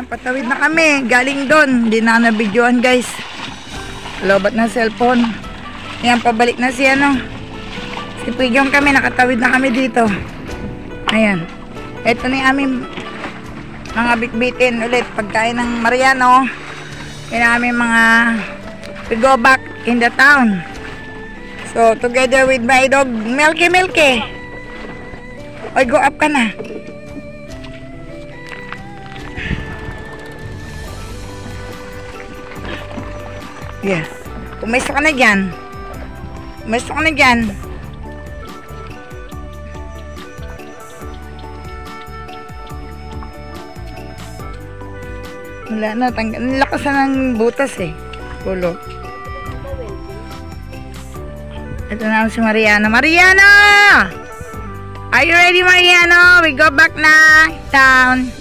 Patawid na kami, galing doon. Hindi na nabidyoan guys. Lobat na cellphone. Ayan, pabalik na si si Pigyong kami, nakatawid na kami dito. Ayan. Ito na yung aming mga bitbitin ulit. Pagkain ng Mariano. Yan aming mga we go back in the town. So, together with my dog, Milky. Oy, go up ka na. Yes. Pumesto ka na dyan. Wala na. Lakas na ng butas eh. Kulo. Ito na si Mariano. Mariano! Are you ready, Mariano? We go back na. Down.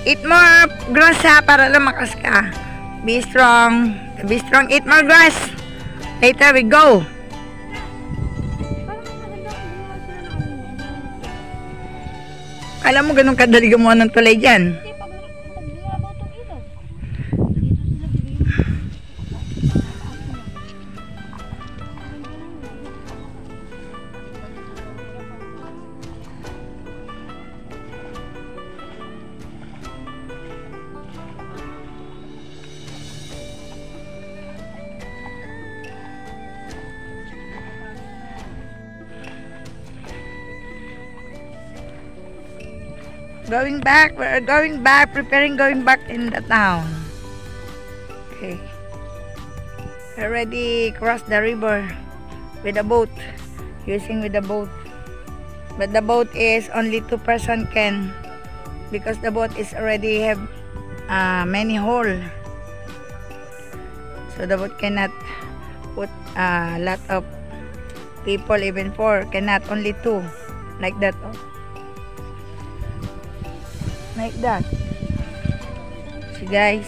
Eat more grass ha, para lumakas ka. Be strong. Be strong, eat more grass. Later we go. Alam mo ganun kadali gumawa ng tulay dyan. Going back, we're going back, preparing going back in the town. Okay. We already crossed the river with a boat, using with the boat. But the boat is only 2 person can, because the boat is already have many hole. So the boat cannot put a lot of people, even 4, cannot, only 2, like that. Like that. See guys.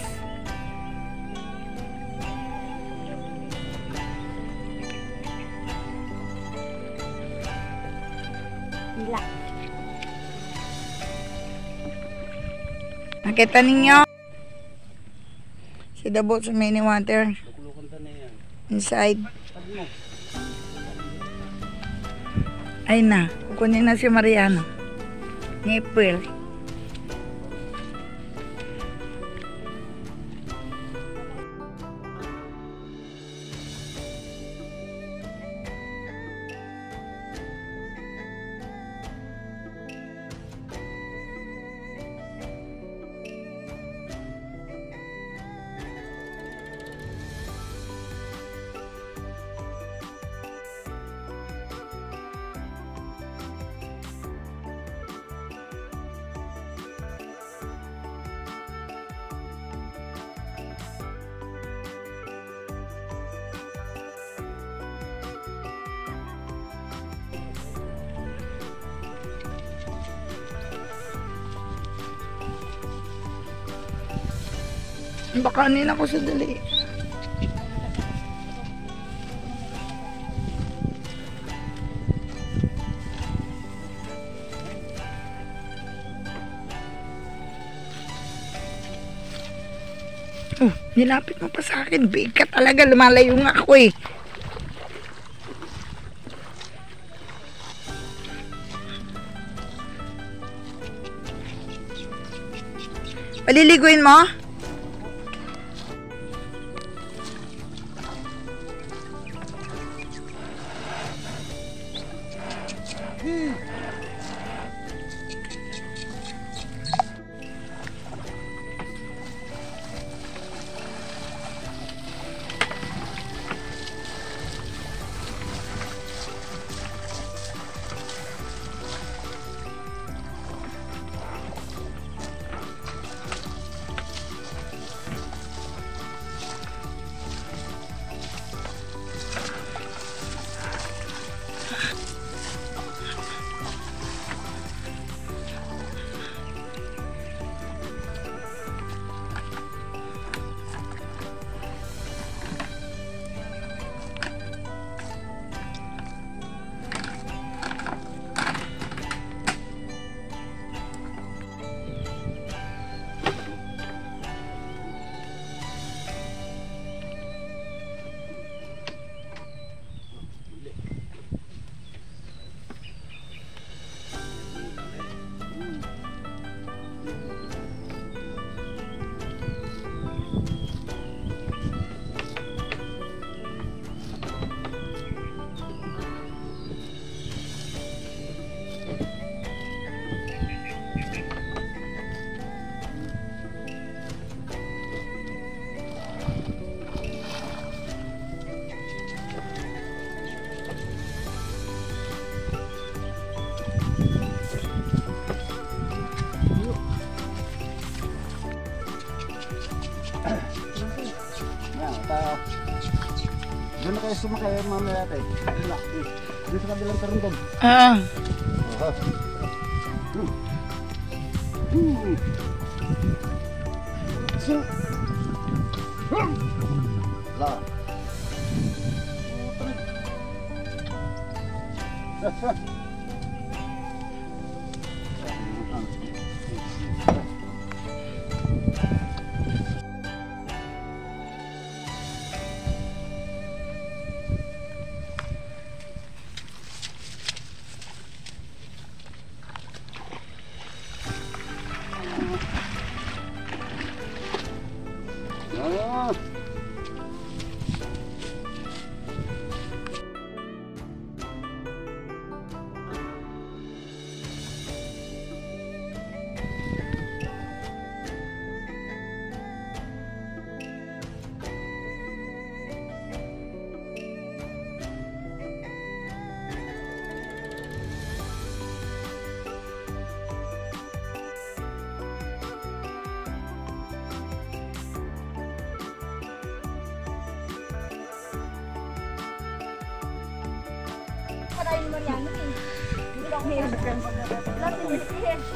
Hila. Nakita ninyo? See the boat sa many water. Inside. Ay na. Kukunin na si Mariano. Ni April. Bakanin ako sa dali. Nilapit mo pa sa akin. Big ka talaga. Lumalayo nga ako eh. Paliliguin mo? tayo sumakay mamaya tayo. Dito sa kabilang karundong. Ah. So. La.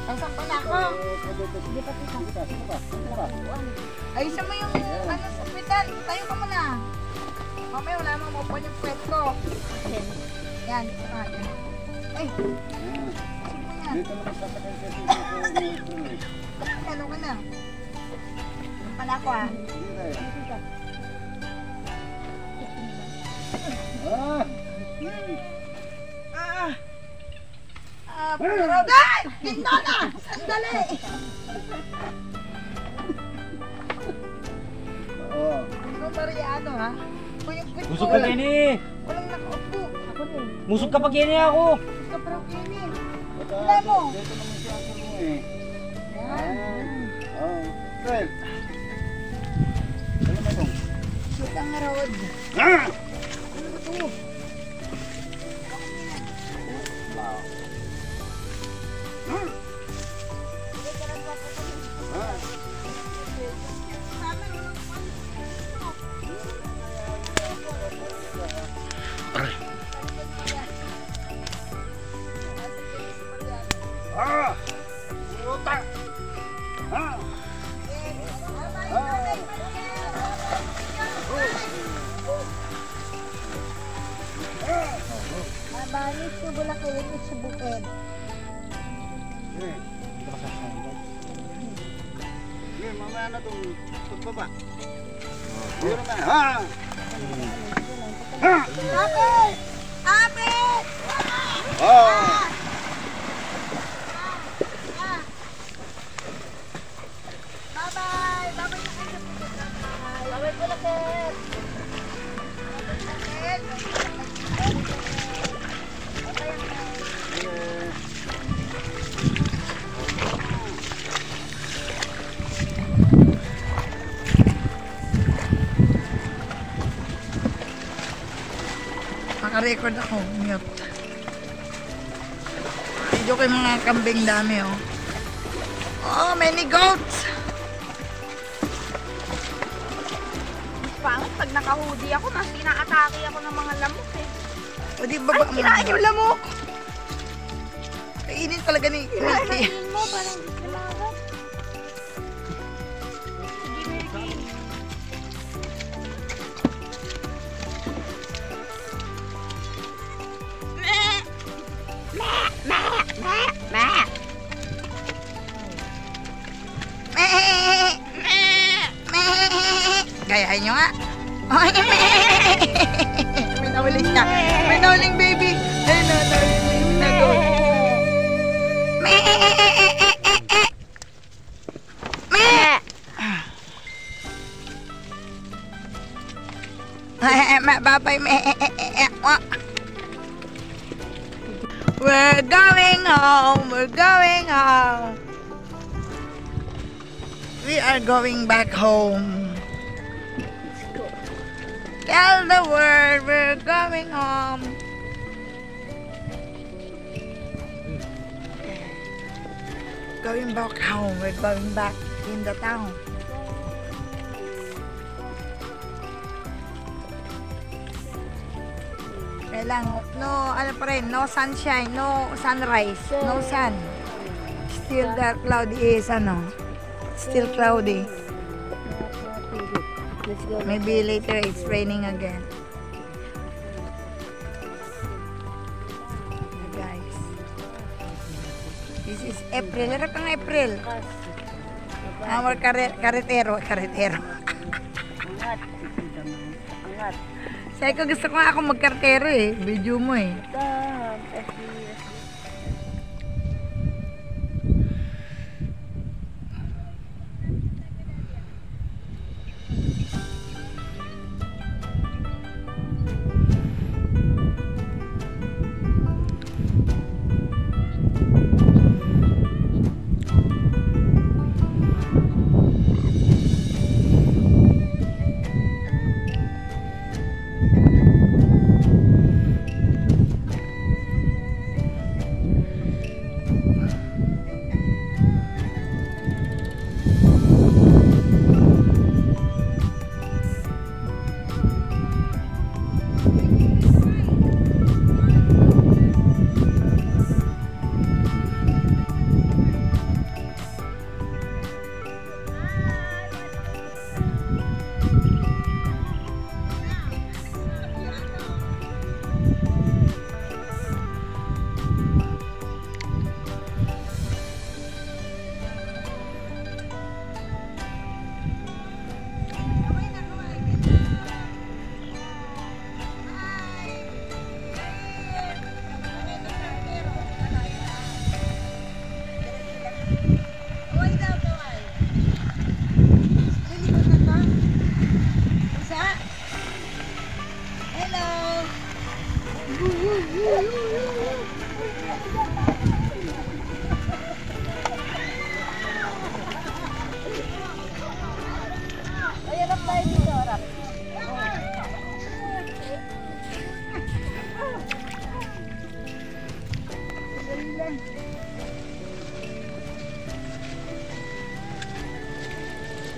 Nasaan pa na ako? Ayusin mo yung ano sa pitan. Tayo ka muna. Mamaya wala mo maupon yung puwet ko. Yan. Ay. Sige mo yan. Ano ka na? Ano pa na ako ah? Pero dahil! Ginto na! Sandali! Ikaw Mariano ha? Musog ka gini! Walang nakaupo. Ako din. Musog ka pa gini ako! Musog ka pero kini. Wala mo. Dito naman si Uncle mo eh. Yan. Well. Ano na yung? Shoot ang road. Ah! Ano ba ito? Mabanis ko wala kayo sa bukid. Mamaya na itong pagbaba. Dito na. Ha! Ha! Apit! Apit! Oh! Bye-bye! Bye-bye na kayo. Bye-bye po na kayo. Naka-record ako, mute. Video ko yung mga kambing dami, oh. Oh, many goats! Mas pangit, pag naka-hoodie ako, mas inaatake ako ng mga lamok eh. O di baba mo. Kinain yung lamok! Kainin talaga ni Milky. Kainin mo, parang di sila magat. Sige, Milky. Gayahin nyo nga. Ay, may nauling siya. May nauling baby. Ay, nauling baby na doon. Bye-bye. We're going home. We're going home. We are going back home. Tell the world we're going home. Going back home. We're going back in the town. lang. No, ano pa rin, no sunshine, no sunrise, no sun. Still the cloudy is, still cloudy. Let's go. Maybe later it's raining again. Guys. This is April. Harap ang April. Our karetero. Angat. Angat. Sabi ko gusto ko nga ako magkartero eh. Video mo eh. Tam.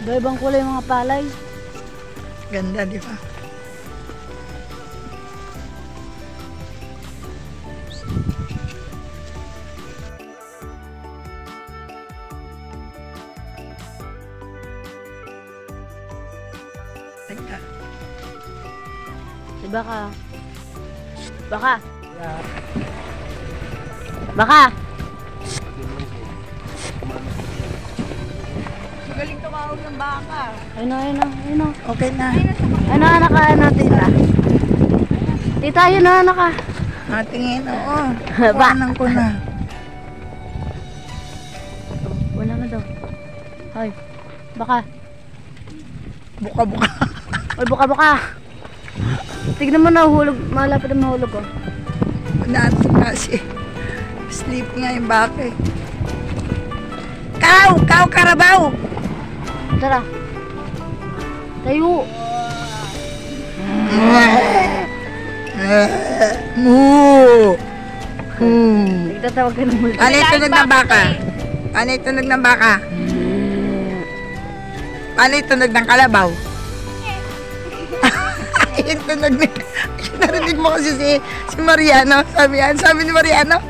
Iba-ibang kulay mga palay. Ganda, di ba? Teka. Si Baka. Baka. Baka. Magaling tumawag ng baka. Ayun na. Okay na. Ano, anak ka, ano, tita? Tita, yun na, anak ka. Tingin, oo. Ba? Kuhanan ko na. Wala na daw. Hoy, baka. Buka-buka. Hoy, baka. Tignan mo na, hulog. Malapit na mahulog, oh. Nato kasi. Sleep nga yung baka eh. Kaw, karabaw! Tara. Tayo. Moo! Nagtatawag ka ng multo. Ano yung tunog ng baka? Ano yung tunog ng baka? Ano yung tunog ng kalabaw? Yung tunog na... Narinig mo kasi si Mariano. Sabi ni Mariano.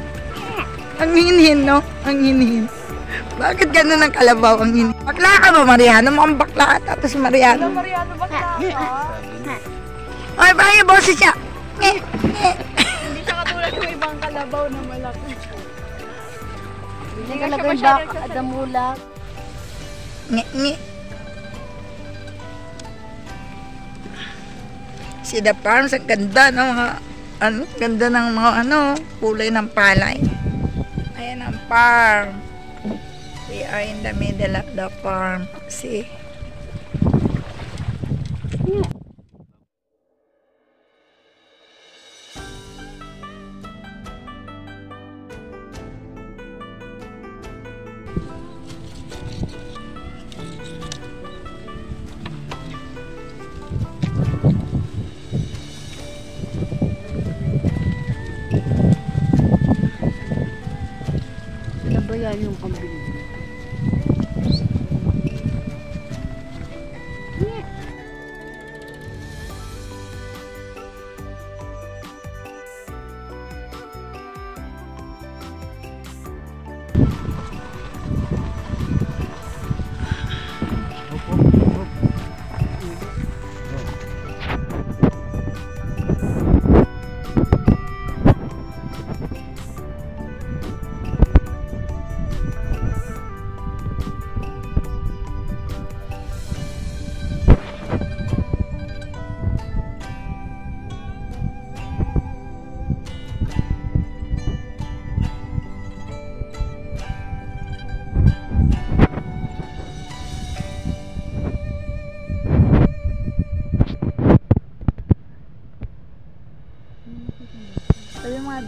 Ang hinhin, no? Ang hinhin. Bakit gano'n ang kalabaw ang hinhin? Bakla ka ba, Mariano? Mukhang bakla ka. Tapos si Mariano. Mariano, bakla ka? Ay, parang yung boses siya. Hindi siya katulad ng ibang kalabaw na malaki. Hindi talaga yung baka at damulak. Ngi. Si The Farms, ang ganda ng mga ganda ng mga kulay ng palay. Ayan ang farm. We are in the middle of the farm. See? Ano ba yan yung kambing?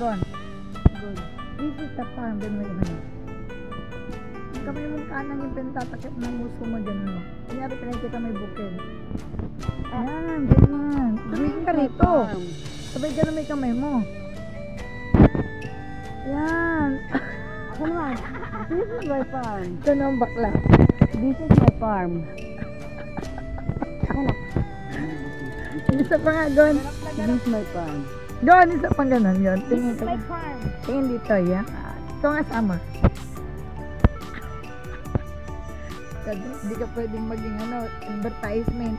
Gon. This is the farm. Ganun mo yun. Yung kamay mong kanan yung pinatatakip ng muso mo. Ganun mo. Kunyari pinakita may bukid. Ayan, ganyan. Tumingin ka rito. Sabay ganun may kamay mo. Yan. Ako naman. This is my farm. Ito na ang bakla. This is my farm. Isa pa nga, Gon. This is my farm. Gon, isa pa ganun yun. Tingin ka. farm. Tingin dito, yan. Ito nga sama. Hindi ka pwedeng maging advertisement.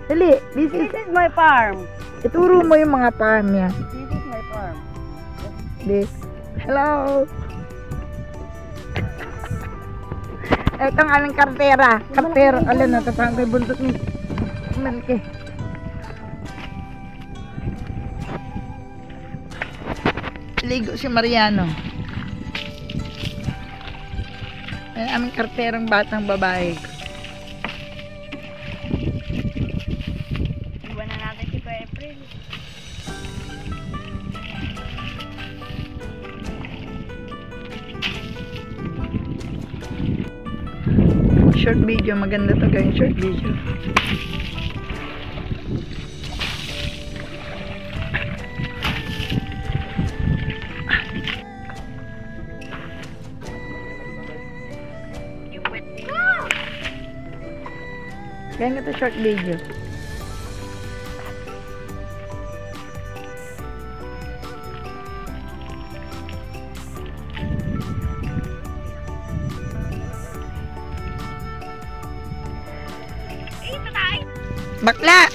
Dali, this This is my farm. ituro mo yung mga farm yan. This is my farm. This. Hello! Ito ang aming kartera. Kartero. Alam na, tapang kay buntot ni Malki. Ligo si Mariano. Ang aming karterang batang babae. Iwan na natin si Kuya April. Short video. Maganda to gawin short video. Gawin ito short video. Bakla!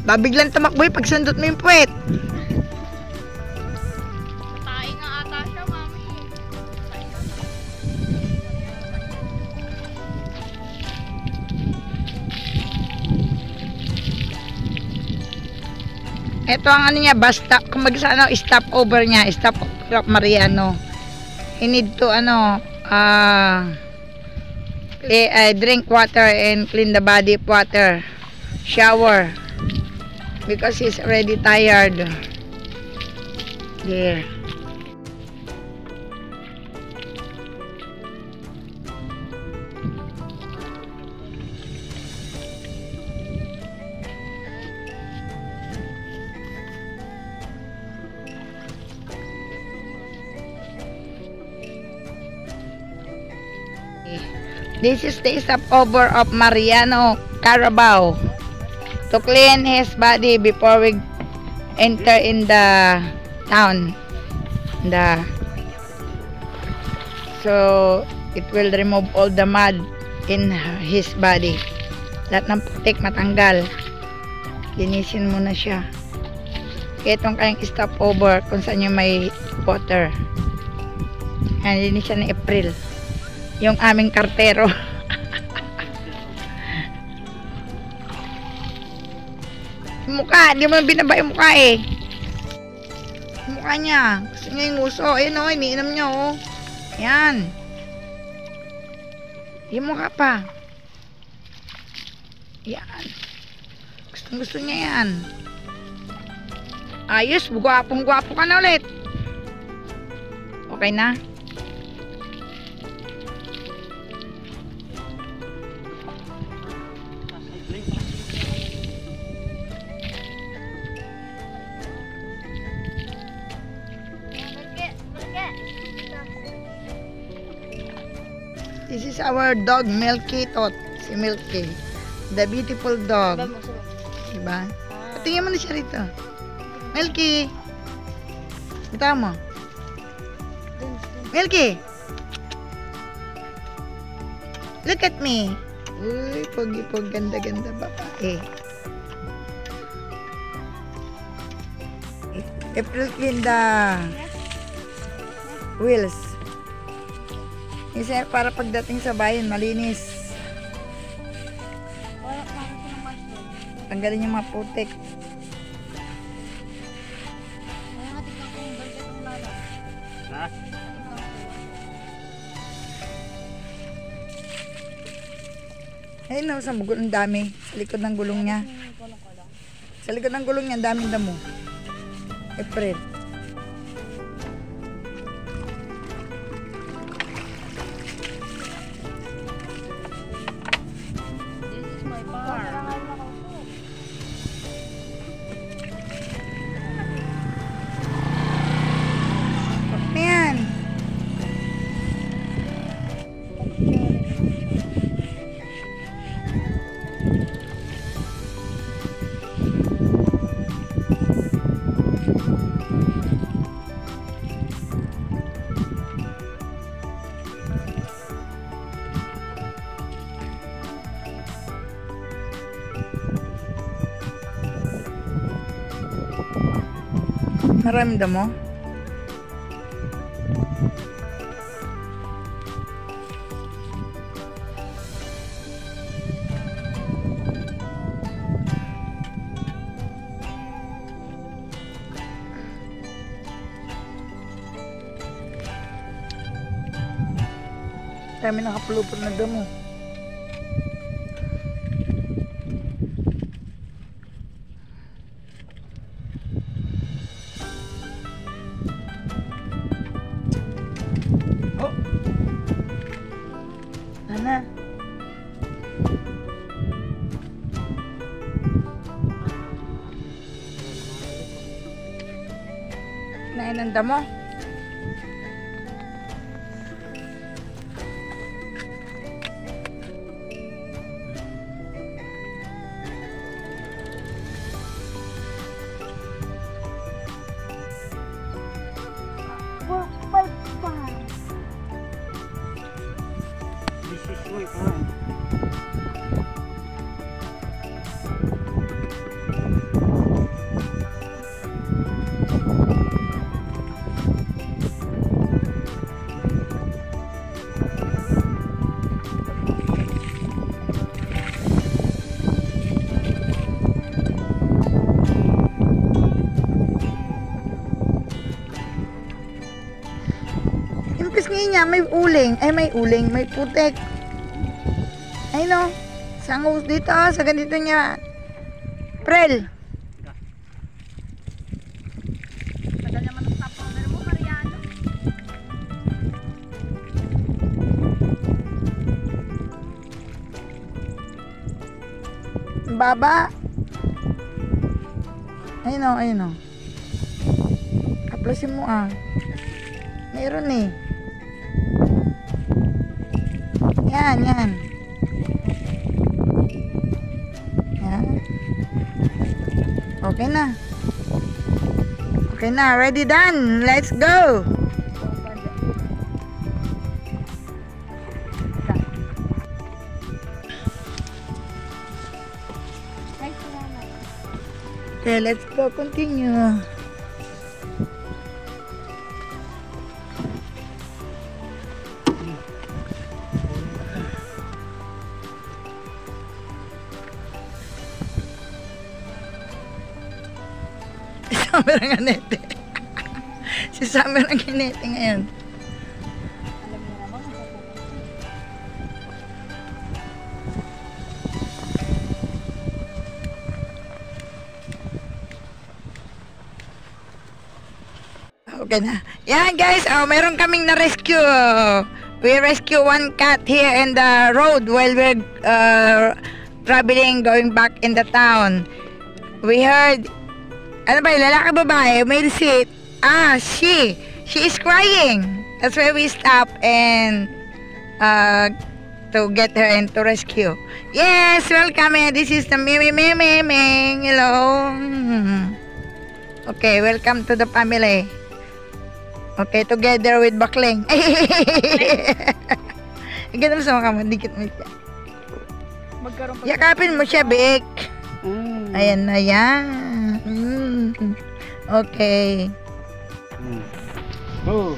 Babiglang tumakboy pag sundot mo yung puwet. Tayo nga ata siya, mami. Ito ang ano niya, bus stop. Kung stop over niya, stop over Mariano. You need to drink water and clean the body of water. Shower. Because he's already tired. There. This is the stopover of Mariano Carabao to clean his body before we enter in the town. So it will remove all the mud in his body. Lahat ng putik matanggal. Linisin mo na siya. Kaya itong kayang stopover kung saan yung may water. Yan, linisan ni April. Yung aming kartero. Mukha, hindi mo binaba yung mukha eh. Mukha niya. Gusto niya yung uso. Ayun o, iniinom niya o. Yan. Yung mukha pa. Yan. Gusto niya yan. Ayos, gwapong-gwapo ka na ulit. Okay na? This is our dog, Milky Tot. Si Milky. The beautiful dog. Diba? Patingin mo na siya rito. Milky! Bitaw mo. Milky! Look at me. Uy, pogi-pog, ganda-ganda babae. April clean the wheels. Kasi para pagdating sa bayan, malinis. Tanggalin yung mga putik. Ha? Ayun na, sa bugol ang dami. Sa likod ng gulong niya. Sa likod ng gulong niyan, daming damo. April. This is my farm. Ayan. Maraming damo. Dami nakapulupot na damo. Oh! Ana. Nain ang damo. This is my farm. Impis niya, may uling. Ay, may uling. May putek. Ay, no. Sangus dito, sa ganito niya. Prel. Tagal naman ang stop number mo, Mariano. Baba. Ayun o, ayun o. Kaplasin mo ah. Meron eh. Yan, yan. Yan. Okay na. Okay na, ready, done. Let's go. Okay, let's go. Continue. Summer ang anete. Si Summer ang anete ngayon. Okay na. Yan guys, meron kaming na-rescue. We rescue one cat here in the road while we're traveling, going back in the town. We heard, ano ba, lalaki babae, may receipt. She is crying. That's why we stop and to get her and to rescue. Yes, welcome. This is the Mimi. Hello. Okay, welcome to the family. Okay, together with Bakling. Ganun sa mga dikit mo siya. Magkaroon pa. Yakapin mo siya, Bik. Ayan na yan. Okay. Oh!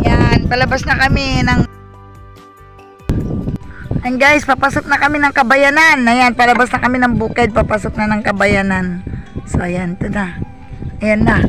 Yan, palabas na kami ng... And guys, papasok na kami ng Kabayanan. Ayan, palabas na kami ng bukid, papasok na ng Kabayanan. So, ayan, ito na. Ayan na.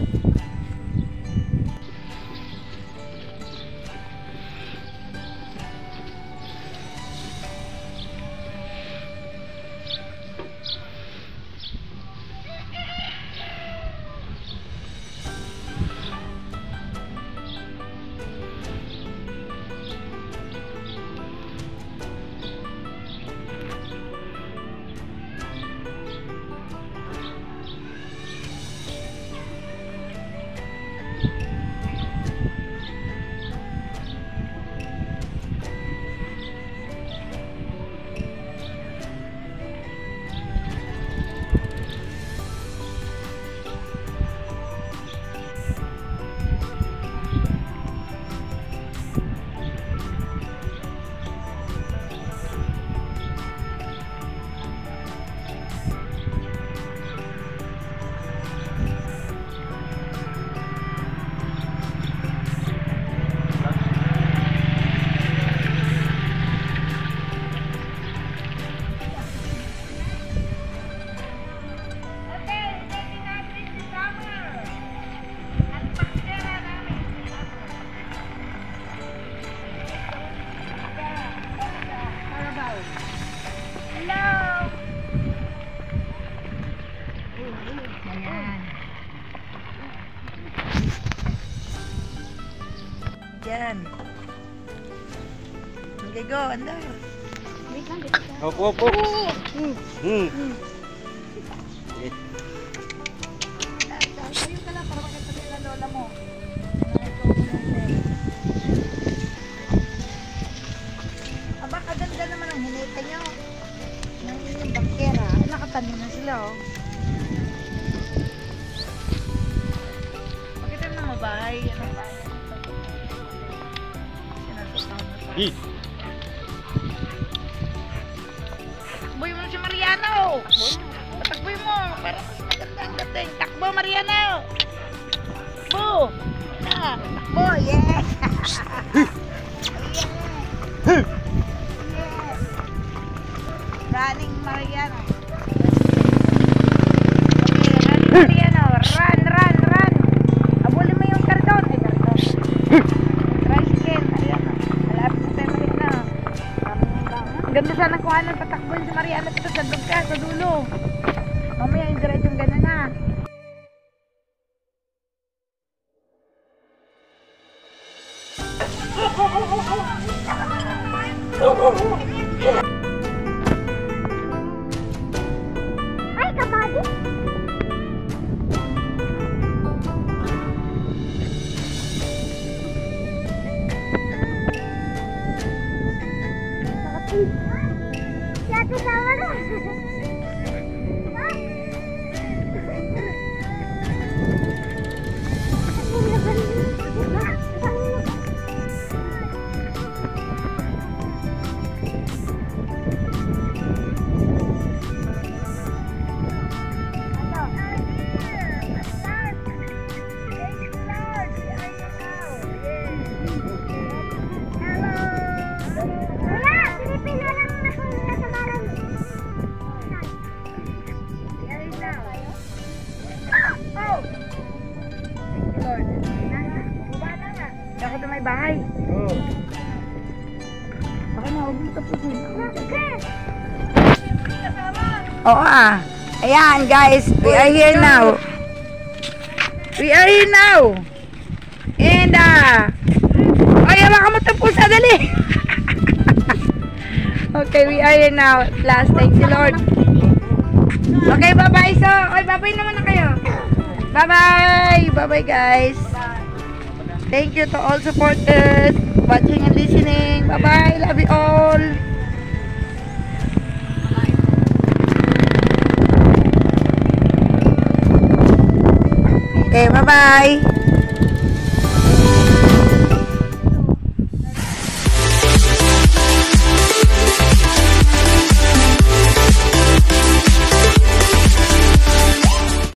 Yan. Okay, go. Andar. Wait lang, dito ka. Opo, opo. Ayun ka lang para makita ng lola mo. Aba, kaganda naman ang hinita nyo. Yung inyong bangkera. Nakatanim na sila, oh. Pakita mo ng mabahay. Ano tayo? Sinasasama na tayo. Takboy mo si Mariano! Takboy mo! Para mas maganda ang dating. Takbo, Mariano! Takbo! Na, takbo! Yes! Yes! Running Mariano. Okay, running Mariano. Run, run, run! Abulin mo yung kardon. Ay, kardon. Tricycle, Mariano. Malapit na tayo, Mariano. Ang ganda sana kung anong patakbuhin si Mariano dito sa dog ka, sa dulo. Mamaya yung diretsong gano'n na. Ay, kabady! Si Ate Sama na! Wala! Pilipino lang napunta sa balan. Ako na may bahay. Baka na, huwag mo tapusin. Oo ah. Ayan guys, we are here now. We are here now. And ay, baka mo tapos dali. Okay, we are here now. Last, thank you Lord. Okay, bye-bye. So, okay, bye-bye naman na kayo. Bye-bye. Bye-bye guys. Thank you to all supporters, watching and listening. Bye-bye. Love you all. Okay, bye-bye.